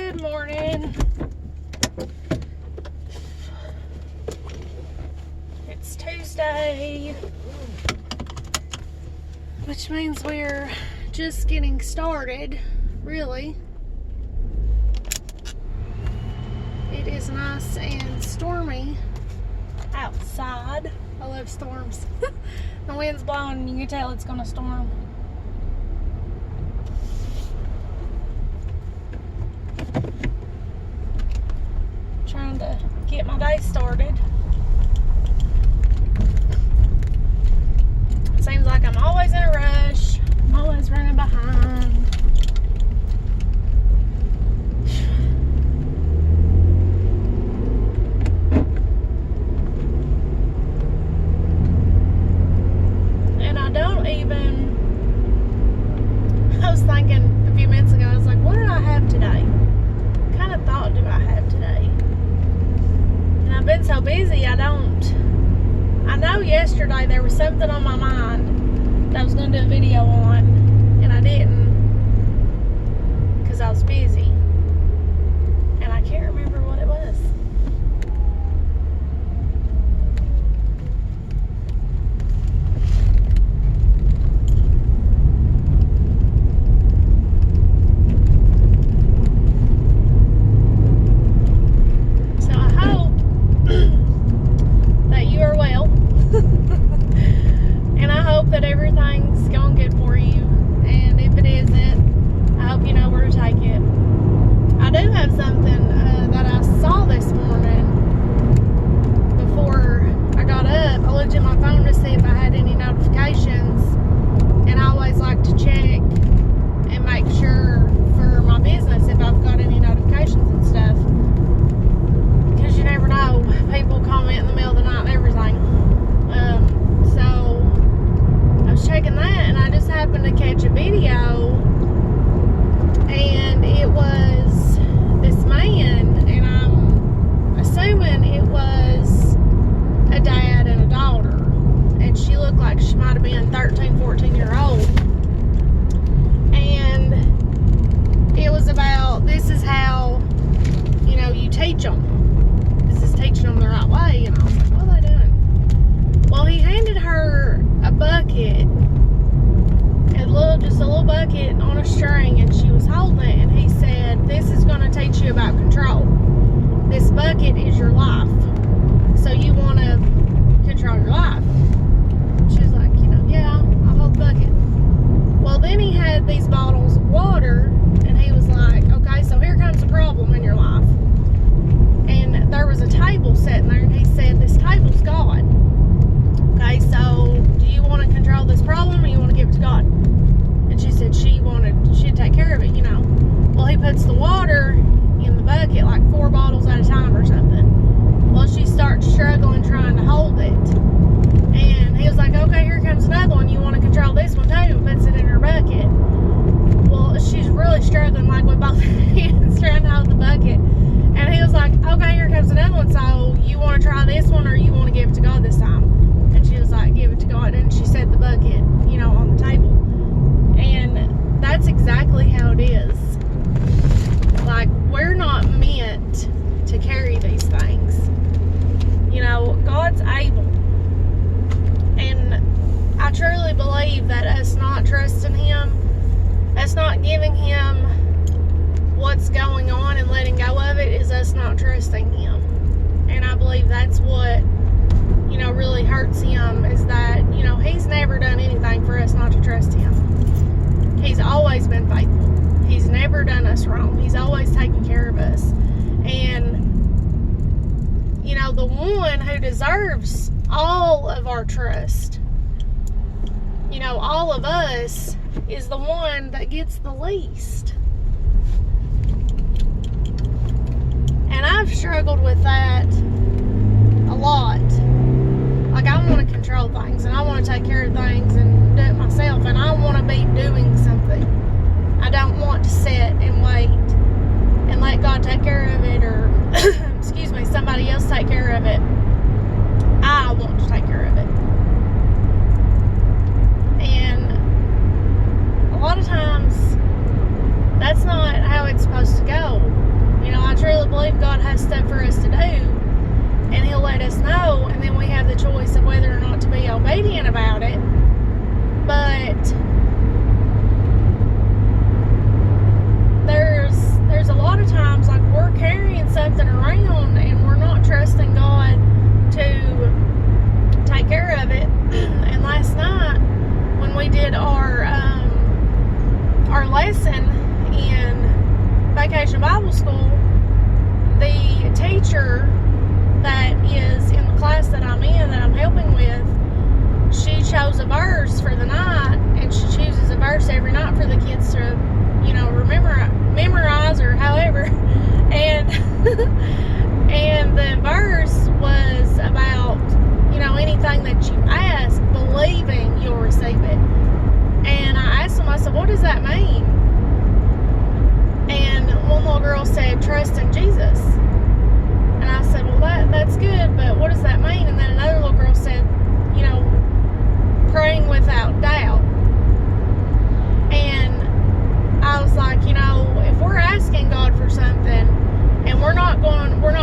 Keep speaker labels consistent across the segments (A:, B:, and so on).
A: Good morning. It's Tuesday, which means we're just getting started, really. It is nice and stormy outside. I love storms. The wind's blowing and you can tell it's gonna storm. Trying to get my day started. It seems like I'm always in a rush. I'm always running behind. And I don't even, I was thinking a few minutes ago, I was like, what did I have today? What kind of thought do I have today? And I've been so busy, I know yesterday there was something on my mind that I was going to do a video on, and I didn't, because I was busy, and I can't remember what it was. That everything's going good for you, and if it isn't, I hope you know where to take it. I do have something that I saw this morning before I got up. I looked at my phone to see if I had any notifications, and I always like to check and make sure for my business if I've got any notifications and stuff, because you never know, people comment in the middle of the night and everything. So I was checking that, and I just happened to catch a video, and it was this man, and I'm assuming it was a dad and a daughter, and she looked like she might have been 13, 14-year-old, and it was about, this is how, you teach them. This is teaching them the right way, and I was like, what are they doing? Well, he handed her a bucket, just a little bucket on a string, and she was holding it, and he said, this is going to teach you about control. This bucket is your life, so you want to control your life. She was like, yeah, I'll hold the bucket. Well, then he had these bottles of water, and he was like, okay, so here comes a problem in your life. And there was a table sitting there, and he said, this table's God. Okay, so do you want to control this problem, or you want to give it to God? And she said she'd take care of it, Well, he puts the water in the bucket, like 4 bottles at a time or something. Well, she starts struggling trying to hold it. And he was like, okay, here comes another one. You want to control this one too? And puts it in her bucket. Well, she's really struggling, like with both hands trying to hold the bucket. And he was like, okay, here comes another one. So you want to try this one, or you want to give it to God this time? And she was like, give it to God. And she set the bucket, on the table. And that's exactly how it is. Like, we're not meant to carry these things. God's able. And I truly believe that us not trusting Him, us not giving Him what's going on and letting go of it, is us not trusting Him. And I believe that's what really hurts Him, is that, He's never done anything for us not to trust Him. He's always been faithful. He's never done us wrong. He's always taken care of us. And, the one who deserves all of our trust, all of us, is the one that gets the least. And I've struggled with that a lot. Like, I want to control things, and I want to take care of things and do it myself, and I want to be doing something. I don't want to sit and wait and let God take care of it, or somebody else take care of it. I want to take care of it. And a lot of times that's not how it's supposed to go. teacher that is in the class that I'm in, that I'm helping with, she chose a verse for the night, and she chooses a verse every night for the kids to, memorize or however. And and the verse was about, anything that you ask, believing you'll receive it. And I asked them, I said, what does that mean? And one little girl said, trust in Jesus. And I said, well, that's good, but what does that mean? And then another little girl said, praying without doubt. And I was like, if we're asking God for something and we're not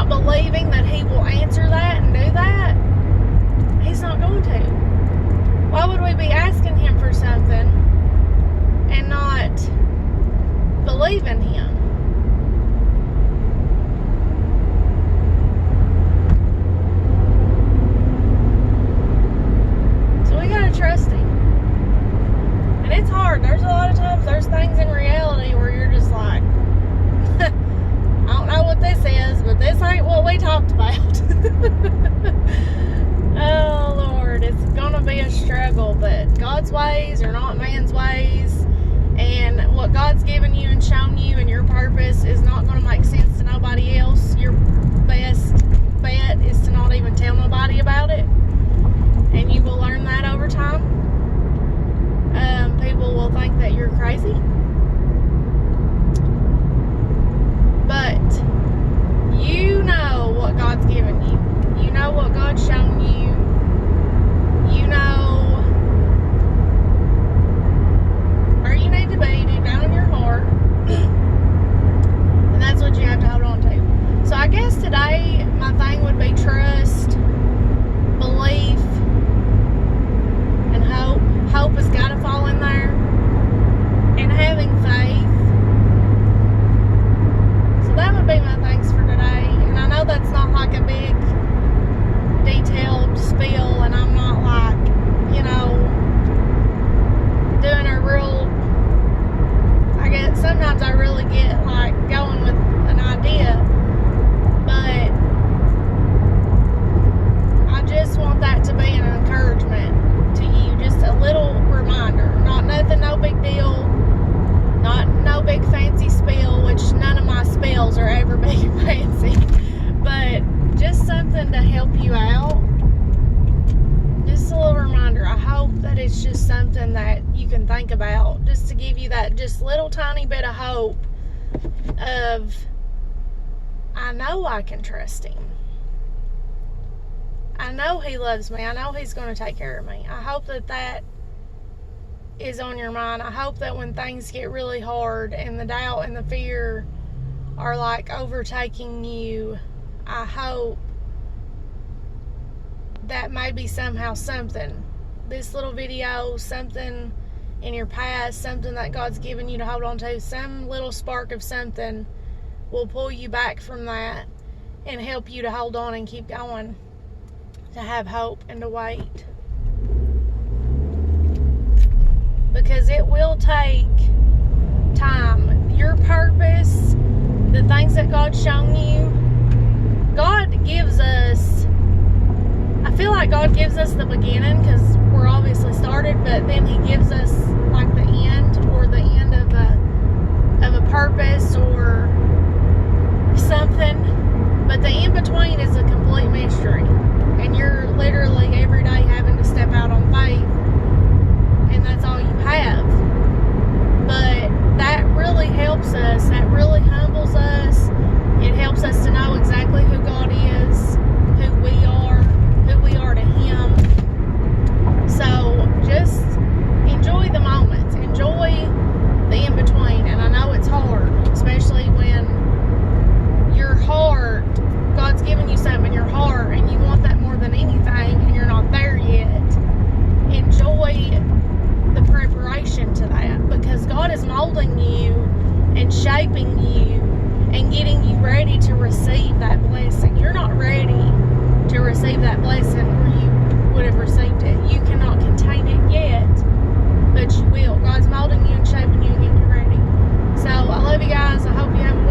A: believing that He will answer that and do that, He's not going to. Why would we be asking Him for something and not believe in Him? So we gotta trust Him. And it's hard. There's a lot of times, there's things in reality where you're just like, I don't know what this is, but this ain't what we talked about. Oh, Lord, it's gonna be a struggle, but God's ways are not man's ways, and what God's given you and shown you and your purpose is not gonna make sense to nobody else. Your best bet is to not even tell nobody about it, and you will learn that over time. People will think that you're crazy, but you know what God's given you. You know what God's shown you. You know where you need to be deep down in your heart. And that's what you have to hold on to. So I guess today my thing would be trust, belief, and hope. Hope has got to fall in there. And having faith. So that would be my thanks for today. And I know that's not like a big detailed spiel, and I'm not like, doing a real, I guess sometimes I really get like going with an idea, but I just want that to be an encouragement to you, just a little reminder, not nothing, no big deal, not no big fancy spiel, which none of my spells are ever big and fancy, but just something to help you out. Just a little reminder. I hope that it's just something that you can think about, just to give you that just little tiny bit of hope of, I know I can trust Him. I know He loves me. I know He's going to take care of me. I hope that is on your mind. I hope that when things get really hard and the doubt and the fear are like overtaking you, I hope that maybe somehow something, this little video, something in your past, something that God's given you to hold on to, some little spark of something will pull you back from that and help you to hold on and keep going, to have hope and to wait. Because it will take time. Your purpose, the things that God's shown you, God gives us, I feel like God gives us the beginning because we're obviously started, but then He gives us like the end, or the end of a purpose or something. But the in-between is a complete mystery. And you're literally every day having to step out on faith. And that's all you have. But that really helps us. That really humbles us. It helps us to know exactly who God is, who we are to Him. So just enjoy the moments. Enjoy the in-between. And I know it's hard, especially when your heart, God's given you something in your heart and you want that more than anything and you're not there yet. Enjoy the preparation to that, because God is molding you and shaping you and getting you ready to receive that blessing. You're not ready to receive that blessing or you would have received it. You cannot contain it yet, but you will. God's molding you and shaping you and getting you ready. So I love you guys. I hope you have a